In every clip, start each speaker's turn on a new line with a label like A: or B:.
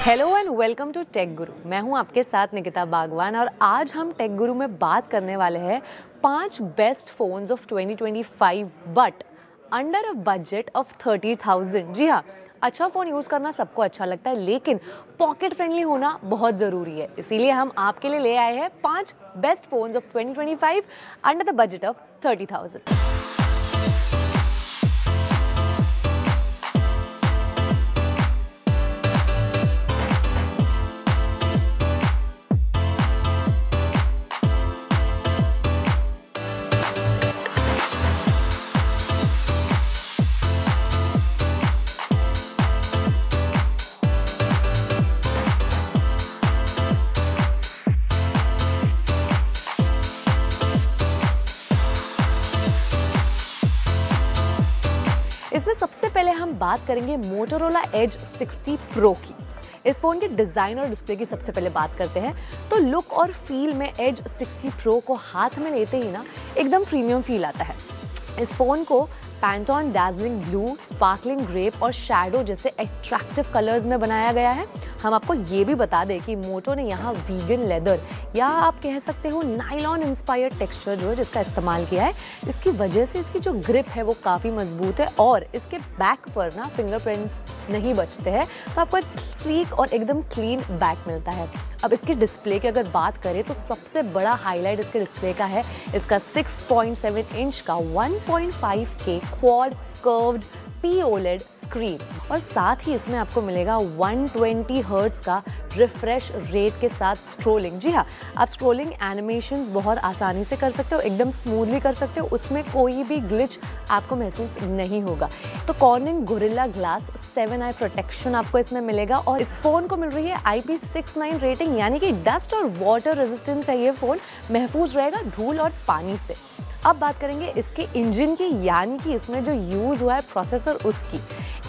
A: Hello and welcome to Tech Guru. मैं हूं आपके साथ निकिता बागवान और आज हम टेक गुरु में बात करने वाले हैं 5 best phones of 2025 but under a budget of 30,000। जी हाँ, अच्छा फ़ोन यूज़ करना सबको अच्छा लगता है, लेकिन पॉकेट फ्रेंडली होना बहुत ज़रूरी है। इसीलिए हम आपके लिए ले आए हैं 5 best phones of 2025 under the budget of 30,000। इसमें सबसे पहले हम बात करेंगे मोटोरोला एज 60 प्रो की। इस फोन के डिजाइन और डिस्प्ले की सबसे पहले बात करते हैं तो लुक और फील में एज 60 प्रो को हाथ में लेते ही ना एकदम प्रीमियम फील आता है। इस फोन को पैंटॉन डैज़लिंग ब्लू, स्पार्कलिंग ग्रेप और शैडो जैसे अट्रैक्टिव कलर्स में बनाया गया है। हम आपको ये भी बता दें कि मोटो ने यहाँ वीगन लेदर या आप कह सकते हो नाइलॉन इंस्पायर्ड टेक्सचर जो है जिसका इस्तेमाल किया है। इसकी वजह से इसकी जो ग्रिप है वो काफ़ी मजबूत है और इसके बैक पर ना फिंगरप्रिंट्स नहीं बचते हैं, तो आपको एक स्लीक और एकदम क्लीन बैक मिलता है। अब इसके डिस्प्ले की अगर बात करें तो सबसे बड़ा हाईलाइट इसके डिस्प्ले का है इसका 6.7 इंच का 1.5K quad curved POLED screen और साथ ही इसमें आपको मिलेगा 120 हर्ट्ज का रिफ्रेश रेट के साथ स्क्रोलिंग। जी हाँ, आप स्क्रोलिंग एनिमेशंस बहुत आसानी से कर सकते हो, एकदम स्मूथली कर सकते हो, उसमें कोई भी ग्लिच आपको महसूस नहीं होगा। तो कॉर्निंग गोरिल्ला ग्लास 7 आई प्रोटेक्शन आपको इसमें मिलेगा और इस फोन को मिल रही है IP69 रेटिंग, यानी कि डस्ट और वाटर रेजिस्टेंस है। ये फोन महफूज रहेगा धूल और पानी से। अब बात करेंगे इसके इंजन की, यानी कि इसमें जो यूज़ हुआ है प्रोसेसर उसकी।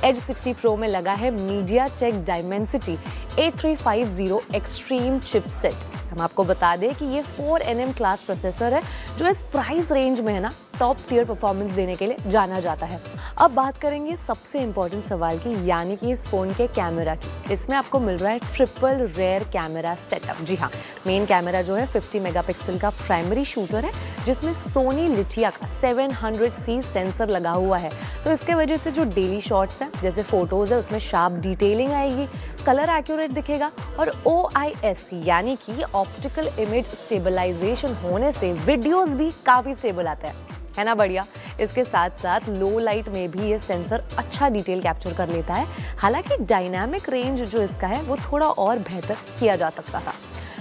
A: एज 60 प्रो में लगा है MediaTek Dimensity A350 extreme chipset. हम आपको बता दें कि ये 4nm क्लास प्रोसेसर है जो इस प्राइस रेंज में है ना टॉप टियर परफॉर्मेंस देने के लिए जाना जाता है। अब बात करेंगे सबसे इंपॉर्टेंट सवाल की, यानी कि इस फोन के कैमरा की। इसमें आपको मिल रहा है ट्रिपल रेयर कैमरा सेटअप। जी हाँ, मेन कैमरा जो है 50 मेगापिक्सल का प्राइमरी शूटर है जिसमें सोनी लिथिया का 700C सेंसर लगा हुआ है। तो इसके वजह से जो डेली शॉट्स हैं जैसे फोटोज़ है उसमें शार्प डिटेलिंग आएगी, कलर एक्यूरेट दिखेगा और OIS यानी कि ऑप्टिकल इमेज स्टेबलाइजेशन होने से वीडियोस भी काफ़ी स्टेबल आता है ना बढ़िया। इसके साथ साथ लो लाइट में भी ये सेंसर अच्छा डिटेल कैप्चर कर लेता है। हालांकि डायनामिक रेंज जो इसका है वो थोड़ा और बेहतर किया जा सकता था।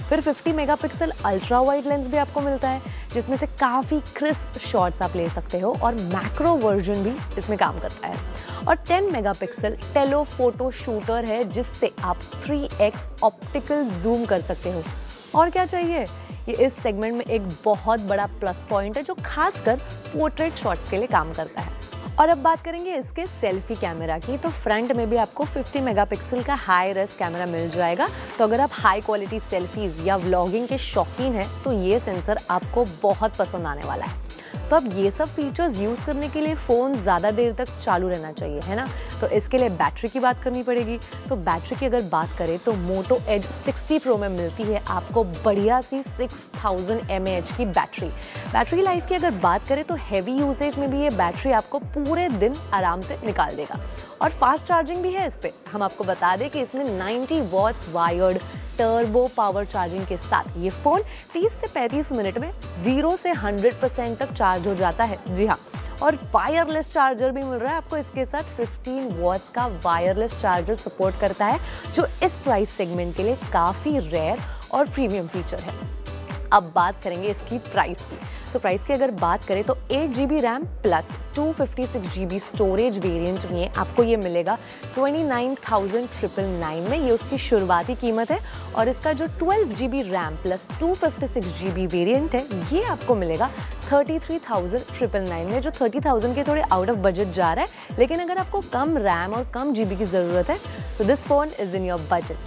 A: फिर 50 मेगापिक्सल अल्ट्रा वाइड लेंस भी आपको मिलता है जिसमें से काफ़ी क्रिस्प शॉट्स आप ले सकते हो और मैक्रो वर्जन भी इसमें काम करता है। और 10 मेगापिक्सल टेलोफोटो शूटर है जिससे आप 3x ऑप्टिकल जूम कर सकते हो। और क्या चाहिए, ये इस सेगमेंट में एक बहुत बड़ा प्लस पॉइंट है जो खासकर पोर्ट्रेट शॉट्स के लिए काम करता है। और अब बात करेंगे इसके सेल्फी कैमरा की। तो फ्रंट में भी आपको 50 मेगापिक्सल का हाई रेस कैमरा मिल जाएगा। तो अगर आप हाई क्वालिटी सेल्फीज या व्लॉगिंग के शौकीन हैं तो ये सेंसर आपको बहुत पसंद आने वाला है। तो अब ये सब फीचर्स यूज़ करने के लिए फ़ोन ज़्यादा देर तक चालू रहना चाहिए, है ना। तो इसके लिए बैटरी की बात करनी पड़ेगी। तो बैटरी की अगर बात करें तो मोटो एज 60 प्रो में मिलती है आपको बढ़िया सी 6000 mAh की बैटरी। बैटरी लाइफ की अगर बात करें तो हैवी यूसेज में भी ये बैटरी आपको पूरे दिन आराम से निकाल देगा और फास्ट चार्जिंग भी है इस पर। हम आपको बता दें कि इसमें 90 watts wired turbo power charging के साथ ये फ़ोन 30 से 35 मिनट में 0 से 100% तक चार्ज हो जाता है। जी हाँ, और वायरलेस चार्जर भी मिल रहा है आपको इसके साथ। 15 वॉट्स का वायरलेस चार्जर सपोर्ट करता है जो इस प्राइस सेगमेंट के लिए काफ़ी रेयर और प्रीमियम फीचर है। अब बात करेंगे इसकी प्राइस की। तो प्राइस की अगर बात करें तो 8GB RAM plus 256GB storage variant में आपको ये मिलेगा 29,999 में। ये उसकी शुरुआती कीमत है और इसका जो 12GB RAM plus 256GB variant है ये आपको मिलेगा 33,999 में, जो 30,000 के थोड़े आउट ऑफ बजट जा रहा है। लेकिन अगर आपको कम रैम और कम GB की ज़रूरत है तो this phone is in your budget.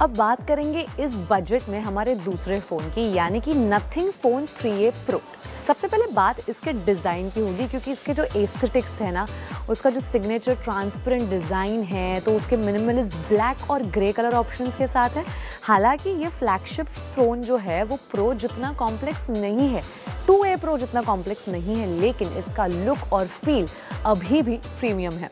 A: अब बात करेंगे इस बजट में हमारे दूसरे फ़ोन की, यानी कि नथिंग फ़ोन 3A Pro। सबसे पहले बात इसके डिज़ाइन की होगी, क्योंकि इसके जो एस्थेटिक्स है ना, उसका जो सिग्नेचर ट्रांसपेरेंट डिज़ाइन है, तो उसके मिनिमलिस्ट ब्लैक और ग्रे कलर ऑप्शंस के साथ है। हालांकि ये फ्लैगशिप फ़ोन जो है वो प्रो जितना कॉम्प्लेक्स नहीं है, 2A Pro जितना कॉम्प्लेक्स नहीं है, लेकिन इसका लुक और फील अभी भी प्रीमियम है।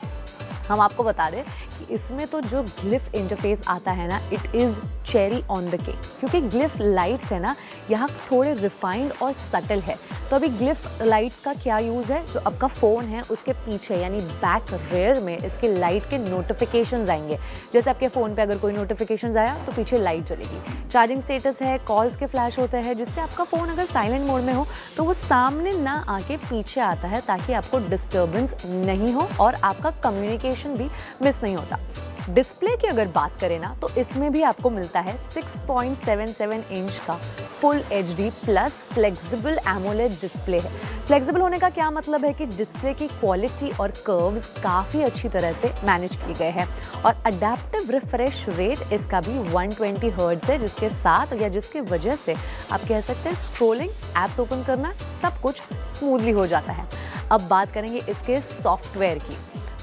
A: हम आपको बता दें कि इसमें तो जो ग्लिफ इंटरफेस आता है ना, it is cherry on the cake, क्योंकि ग्लिफ लाइट्स है ना यहाँ थोड़े रिफाइंड और सटल है। तो अभी ग्लिफ लाइट्स का क्या यूज़ है, जो आपका फ़ोन है उसके पीछे यानी बैक रेयर में इसके लाइट के नोटिफिकेशंस आएंगे। जैसे आपके फ़ोन पे अगर कोई नोटिफिकेशंस आया तो पीछे लाइट चलेगी। चार्जिंग स्टेटस है, कॉल्स के फ्लैश होते हैं, जिससे आपका फ़ोन अगर साइलेंट मोड में हो तो वो सामने ना आके पीछे आता है, ताकि आपको डिस्टर्बेंस नहीं हो और आपका कम्युनिकेशन भी मिस नहीं होता। डिस्प्ले की अगर बात करें ना, तो इसमें भी आपको मिलता है 6.77 इंच का full HD plus flexible AMOLED display है। फ्लेक्सिबल होने का क्या मतलब है कि डिस्प्ले की क्वालिटी और कर्व्स काफ़ी अच्छी तरह से मैनेज किए गए हैं, और अडेप्टिव रिफ्रेश रेट इसका भी 120 हर्ट्ज है, जिसके साथ या जिसकी वजह से आप कह सकते हैं स्क्रोलिंग, ऐप्स ओपन करना सब कुछ स्मूथली हो जाता है। अब बात करेंगे इसके सॉफ्टवेयर की।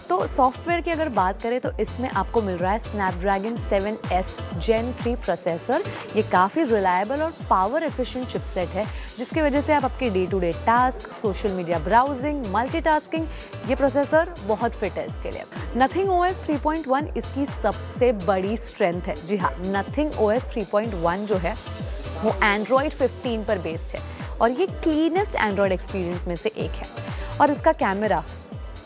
A: तो सॉफ्टवेयर की अगर बात करें तो इसमें आपको मिल रहा है स्नैपड्रैगन 7S Gen 3 प्रोसेसर। ये काफ़ी रिलायबल और पावर एफिशिएंट चिपसेट है, जिसकी वजह से आप आपके day to day task, social media browsing, multitasking, ये प्रोसेसर बहुत फिट है इसके लिए। नथिंग OS 3.1 इसकी सबसे बड़ी स्ट्रेंथ है। जी हाँ, नथिंग OS 3.1 जो है वो Android 15 पर बेस्ड है, और ये क्लीनेस्ट एंड्रॉयड एक्सपीरियंस में से एक है। और इसका camera,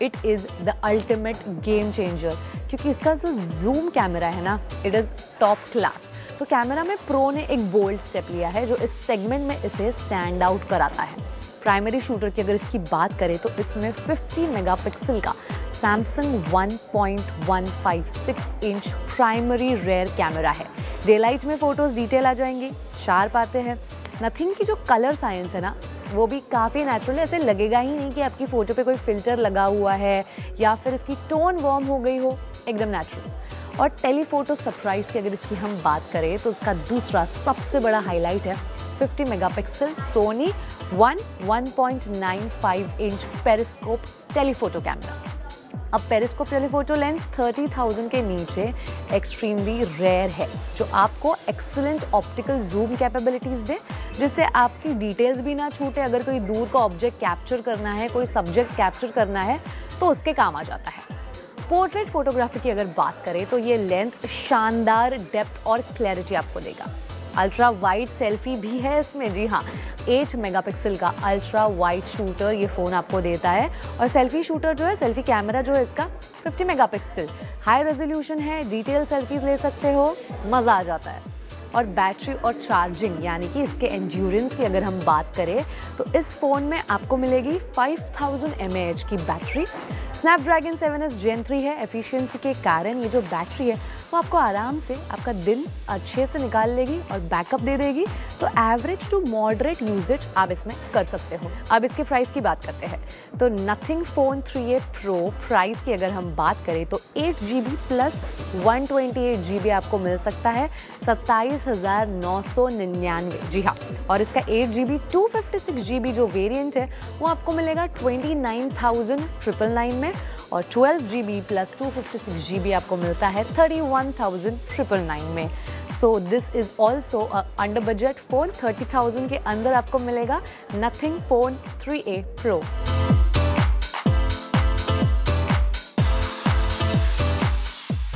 A: it is the ultimate game changer, क्योंकि इसका जो जूम कैमरा है ना, इट इज़ टॉप क्लास। तो कैमरा में प्रो ने एक बोल्ड स्टेप लिया है, जो इस सेगमेंट में इसे स्टैंड आउट कराता है। प्राइमरी शूटर की अगर इसकी बात करें तो इसमें 50 मेगापिक्सल का Samsung 1.156 inch primary rare camera है। डे लाइट में फ़ोटोज़ डिटेल आ जाएंगी, शार्प आते हैं। नथिंग की जो कलर साइंस है ना, वो भी काफ़ी नेचुरल है। ऐसे लगेगा ही नहीं कि आपकी फ़ोटो पे कोई फ़िल्टर लगा हुआ है या फिर इसकी टोन वार्म हो गई हो, एकदम नेचुरल। और टेलीफोटो सरप्राइज की अगर इसकी हम बात करें तो उसका दूसरा सबसे बड़ा हाईलाइट है 50 megapixel Soni 1.95 inch periscope telephoto camera. अब पेरिस्कोप टेलीफोटो लेंस 30,000 के नीचे एक्सट्रीमली रेयर है, जो आपको एक्सीलेंट ऑप्टिकल जूम कैपेबिलिटीज़ दे, जिससे आपकी डिटेल्स भी ना छूटे। अगर कोई दूर का ऑब्जेक्ट कैप्चर करना है, कोई सब्जेक्ट कैप्चर करना है, तो उसके काम आ जाता है। पोर्ट्रेट फोटोग्राफी की अगर बात करें तो ये लेंस शानदार डेप्थ और क्लैरिटी आपको देगा। अल्ट्रा वाइड सेल्फी भी है इसमें। जी हाँ, 8 मेगापिक्सल का अल्ट्रा वाइड शूटर ये फ़ोन आपको देता है, और सेल्फी शूटर जो है, सेल्फी कैमरा जो है इसका 50 मेगापिक्सल हाई रेजोल्यूशन है, डिटेल सेल्फीज ले सकते हो, मज़ा आ जाता है। और बैटरी और चार्जिंग यानी कि इसके एंड्योरेंस की अगर हम बात करें तो इस फ़ोन में आपको मिलेगी 5000 mAh की बैटरी। स्नैपड्रैगन 7S Gen 3 है। एफिशिएंसी के कारण ये जो बैटरी है वो आपको आराम से आपका दिन अच्छे से निकाल लेगी और बैकअप दे देगी। तो एवरेज टू मॉडरेट यूजेज आप इसमें कर सकते हो। अब इसके प्राइस की बात करते हैं तो nothing phone 3A Pro price की अगर हम बात करें तो 8GB प्लस 128GB आपको मिल सकता है 27,999। जी हाँ, और इसका 8GB 256GB जो वेरिएंट है वो आपको मिलेगा 29,999 में, और 12GB प्लस 256GB आपको मिलता है 31,999 में। So this is also under budget phone. 30,000 के अंदर आपको मिलेगा नथिंग फ़ोन 3A Pro।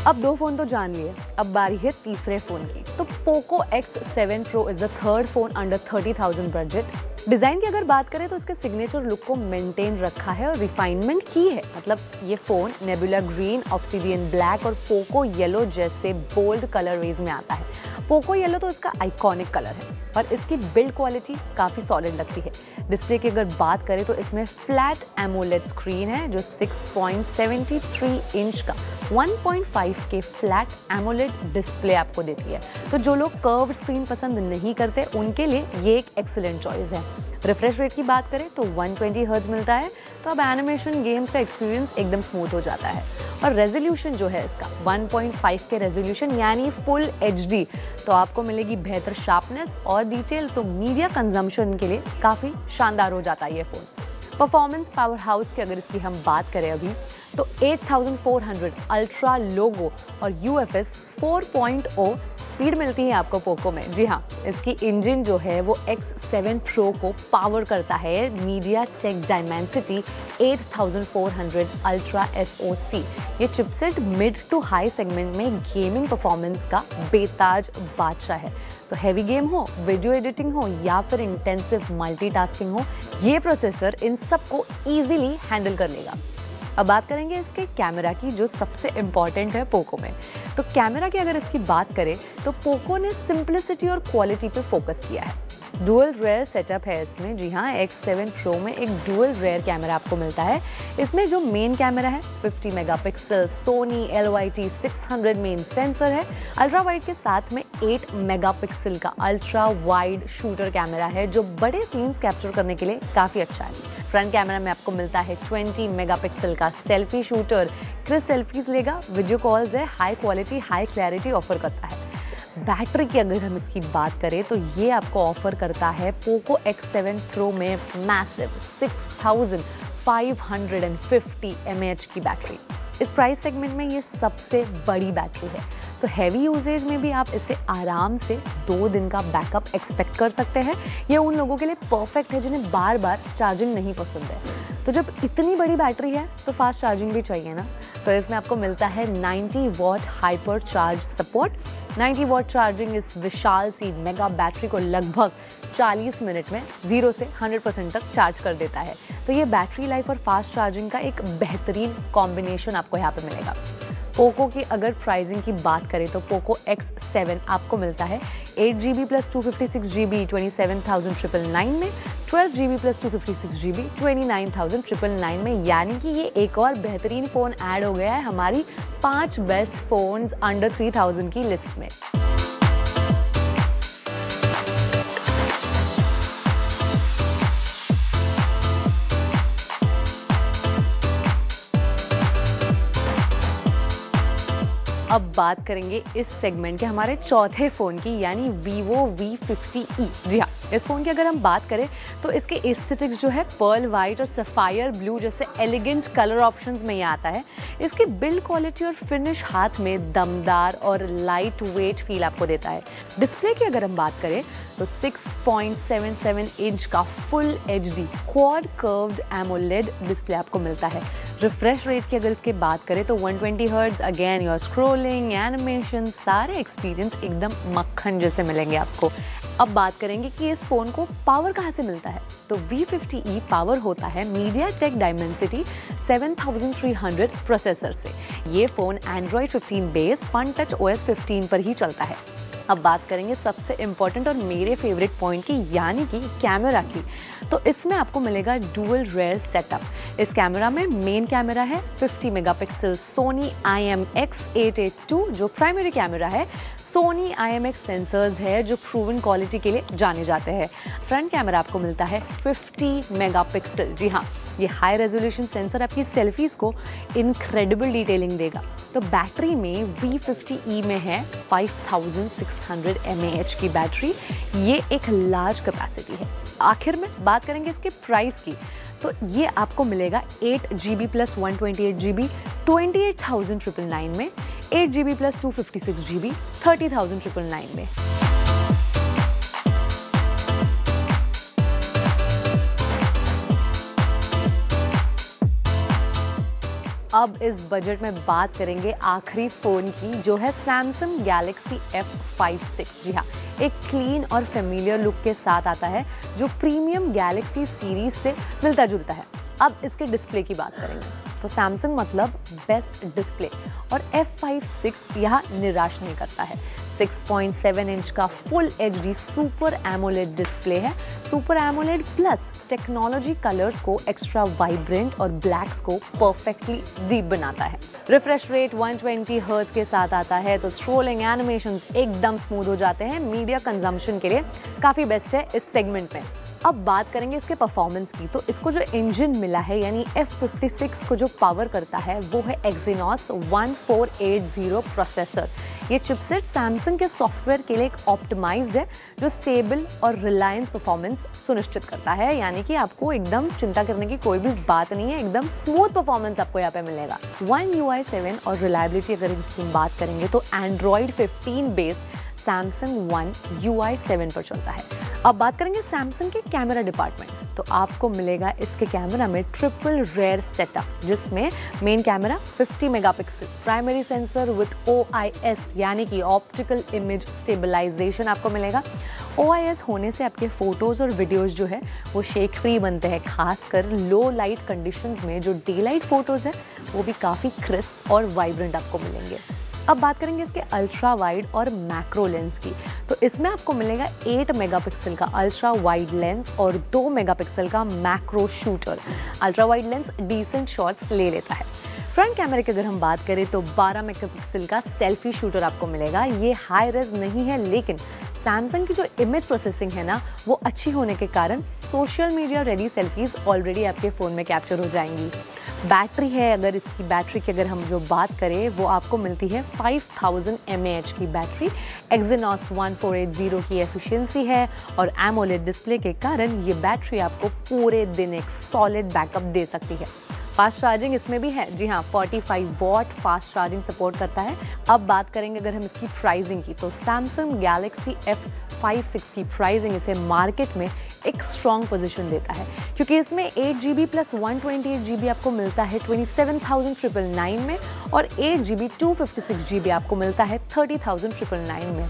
A: अब दो फ़ोन तो जान लिए, अब बारी है तीसरे फ़ोन की। तो Poco X7 Pro is the third phone under 30,000 budget. Design की अगर बात करें तो इसके सिग्नेचर लुक को मेंटेन रखा है और रिफाइनमेंट की है। मतलब ये phone nebula green, obsidian black और पोको येलो जैसे बोल्ड कलरवेज में आता है। पोको येलो तो इसका आइकॉनिक कलर है। और इसकी बिल्ड क्वालिटी काफ़ी सॉलिड लगती है। डिस्प्ले की अगर बात करें तो इसमें फ्लैट एमोलेड स्क्रीन है जो 6.73 इंच का 1.5K फ्लैट एमोलेड डिस्प्ले आपको देती है। तो जो लोग कर्व्ड स्क्रीन पसंद नहीं करते उनके लिए ये एक एक्सीलेंट चॉइस है। रिफ्रेश रेट की बात करें तो 120 हर्ट्ज मिलता है, तो अब एनिमेशन गेम्स का एक्सपीरियंस एकदम स्मूथ हो जाता है। और रेजोल्यूशन जो है इसका 1.5K रेजोल्यूशन यानी फुल HD, तो आपको मिलेगी बेहतर शार्पनेस और डिटेल, तो मीडिया कंजम्पशन के लिए काफ़ी शानदार हो जाता है ये फ़ोन। परफॉर्मेंस पावर हाउस की अगर इसकी हम बात करें अभी तो 8400 अल्ट्रा लोगो और UFS 4.0 स्पीड मिलती है आपको पोको में। जी हाँ, इसकी इंजन जो है वो X7 Pro को पावर करता है MediaTek Dimensity 8400 Ultra SoC। ये chipset mid to high segment में गेमिंग परफॉर्मेंस का बेताज बादशाह है। तो हैवी गेम हो, वीडियो एडिटिंग हो या फिर इंटेंसिव मल्टीटास्किंग हो, ये प्रोसेसर इन सबको इजीली हैंडल कर लेगा। अब बात करेंगे इसके कैमरा की, जो सबसे इम्पॉर्टेंट है पोको में। तो कैमरा की अगर इसकी बात करें तो पोको ने सिंप्लिसिटी और क्वालिटी पे फोकस किया है। डुअल रेयर सेटअप है इसमें। जी हाँ, X7 Pro में एक डुअल रेयर कैमरा आपको मिलता है। इसमें जो मेन कैमरा है 50 megapixel Soni LYT 600 main sensor है। अल्ट्रा वाइड के साथ में 8 मेगापिक्सल का अल्ट्रा वाइड शूटर कैमरा है जो बड़े सीन्स कैप्चर करने के लिए काफ़ी अच्छा है। फ्रंट कैमरा में आपको मिलता है 20 मेगापिक्सल का सेल्फी शूटर, क्रिस्प सेल्फीज लेगा, वीडियो कॉल्स है, high quality high clarity offer करता है। बैटरी की अगर हम इसकी बात करें तो ये आपको ऑफर करता है पोको X7 Pro में मैसिव 6550 mAh की बैटरी। इस प्राइस सेगमेंट में ये सबसे बड़ी बैटरी है, तो हैवी यूजेज में भी आप इससे आराम से 2 दिन का बैकअप एक्सपेक्ट कर सकते हैं। ये उन लोगों के लिए परफेक्ट है जिन्हें बार बार चार्जिंग नहीं पसंद है। तो जब इतनी बड़ी बैटरी है तो फास्ट चार्जिंग भी चाहिए ना, तो इसमें आपको मिलता है 90 what hyper charge support. 90 watt charging इस विशाल सी मेगा बैटरी को लगभग 40 मिनट में 0 से 100% तक चार्ज कर देता है। तो ये बैटरी लाइफ और फास्ट चार्जिंग का एक बेहतरीन कॉम्बिनेशन आपको यहाँ पे मिलेगा। पोको की अगर प्राइसिंग की बात करें तो पोको X7 आपको मिलता है 8GB + 256GB 27,999 में, 12GB + 256GB 29,999 में, यानी कि ये एक और बेहतरीन फ़ोन ऐड हो गया है हमारी 5 बेस्ट फ़ोन्स अंडर 3000 की लिस्ट में। अब बात करेंगे इस सेगमेंट के हमारे चौथे फ़ोन की, यानी Vivo V50e। जी हाँ, इस फ़ोन की अगर हम बात करें तो इसके एस्थेटिक्स जो है पर्ल वाइट और सफ़ायर ब्लू जैसे एलिगेंट कलर ऑप्शंस में ये आता है। इसकी बिल्ड क्वालिटी और फिनिश हाथ में दमदार और लाइट वेट फील आपको देता है। डिस्प्ले की अगर हम बात करें तो 6.77 इंच का full HD quad curved AMOLED display आपको मिलता है। रिफ्रेश रेट की अगर इसकी बात करें तो 120 hertz, again your scrolling, animation, सारे एक्सपीरियंस एकदम मक्खन जैसे मिलेंगे आपको। अब बात करेंगे कि इस फ़ोन को पावर कहाँ से मिलता है। तो V50e पावर होता है MediaTek Dimensity 7300 प्रोसेसर से। ये phone Android 15 based FunTouch OS 15 पर ही चलता है। अब बात करेंगे सबसे इम्पॉर्टेंट और मेरे फेवरेट पॉइंट की, यानी कि कैमरा की। तो इसमें आपको मिलेगा डुअल रेयर सेटअप। इस कैमरा में मेन कैमरा है 50 मेगापिक्सल सोनी IMX882 जो प्राइमरी कैमरा है। सोनी IMX सेंसर्स है जो प्रूवन क्वालिटी के लिए जाने जाते हैं। फ्रंट कैमरा आपको मिलता है 50 मेगापिक्सल। जी हाँ, ये हाई रेजोल्यूशन सेंसर आपकी सेल्फीज को इनक्रेडिबल डिटेलिंग देगा। तो बैटरी में V50e में है 5600 mAh की बैटरी। ये एक लार्ज कैपेसिटी है। आखिर में बात करेंगे इसके प्राइस की, तो ये आपको मिलेगा 8GB + 128GB 28,999 में, 8GB + 256GB 30,999 में। अब इस बजट में बात करेंगे आखिरी फ़ोन की, जो है Samsung Galaxy F56। जी हाँ, एक क्लीन और फेमिलियर लुक के साथ आता है जो प्रीमियम गैलेक्सी सीरीज से मिलता जुलता है। अब इसके डिस्प्ले की बात करेंगे तो Samsung मतलब बेस्ट डिस्प्ले, और F56 यहाँ निराश नहीं करता है। 6.7 इंच का full HD super AMOLED display है। Super AMOLED plus technology colours को एक्स्ट्रा वाइब्रेंट और ब्लैक्स को परफेक्टली डीप बनाता है। रिफ्रेश रेट 120 हर्ट्ज के साथ आता है, तो स्क्रोलिंग एनिमेशंस एकदम स्मूथ हो जाते हैं। मीडिया कंजम्पशन के लिए काफ़ी बेस्ट है इस सेगमेंट में। अब बात करेंगे इसके परफॉर्मेंस की, तो इसको जो इंजन मिला है यानी F56 को जो पावर करता है वो है Exynos 1480 प्रोसेसर। ये चिपसेट सैमसंग के सॉफ्टवेयर के लिए एक ऑप्टिमाइज्ड है जो स्टेबल और रिलायंस परफॉर्मेंस सुनिश्चित करता है, यानी कि आपको एकदम चिंता करने की कोई भी बात नहीं है, एकदम स्मूथ परफॉर्मेंस आपको यहाँ पे मिलेगा। One UI 7 और रिलायबिलिटी अगर इसकी बात करेंगे तो Android 15 based Samsung One UI 7 पर चलता है। अब बात करेंगे सैमसंग के कैमरा डिपार्टमेंट, तो आपको मिलेगा इसके कैमरा में ट्रिपल रेयर सेटअप, जिसमें main camera 50 megapixel, primary sensor with OIS यानी कि ऑप्टिकल इमेज स्टेबलाइजेशन आपको मिलेगा। OIS होने से आपके फोटोज और वीडियोस जो है वो शेक फ्री बनते हैं, खासकर लो लाइट कंडीशंस में जो डे लाइट फोटोज है वो भी काफ़ी क्रिस्प और वाइब्रेंट आपको मिलेंगे। अब बात करेंगे इसके अल्ट्रा वाइड और मैक्रो लेंस की, तो इसमें आपको मिलेगा 8 मेगापिक्सल का अल्ट्रा वाइड लेंस और 2 मेगापिक्सल का macro shooter. Ultra wide lens decent shots ले लेता है। फ्रंट कैमरे की अगर हम बात करें तो 12 मेगापिक्सल का सेल्फी शूटर आपको मिलेगा। ये हाई रेज नहीं है, लेकिन सैमसंग की जो इमेज प्रोसेसिंग है ना वो अच्छी होने के कारण social media ready selfies already आपके फ़ोन में कैप्चर हो जाएंगी। बैटरी है, अगर इसकी बैटरी की अगर हम जो बात करें वो आपको मिलती है 5000 mAh की बैटरी। Exynos 1480 की एफिशिएंसी है और एमोलेड डिस्प्ले के कारण ये बैटरी आपको पूरे दिन एक सॉलिड बैकअप दे सकती है। फास्ट चार्जिंग इसमें भी है, जी हाँ, 45 वॉट फास्ट चार्जिंग सपोर्ट करता है। अब बात करेंगे अगर हम इसकी प्राइसिंग की, तो सैमसंग गैलेक्सी F56 की प्राइसिंग इसे मार्केट में एक स्ट्रॉन्ग पोजीशन देता है, क्योंकि इसमें 8GB प्लस 128GB आपको मिलता है 27,999 में और 8GB 256GB आपको मिलता है 30,999 में।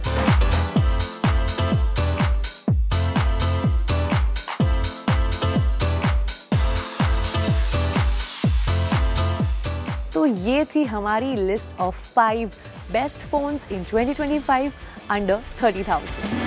A: तो ये थी हमारी list of 5 best phones in 2025 under 30,000।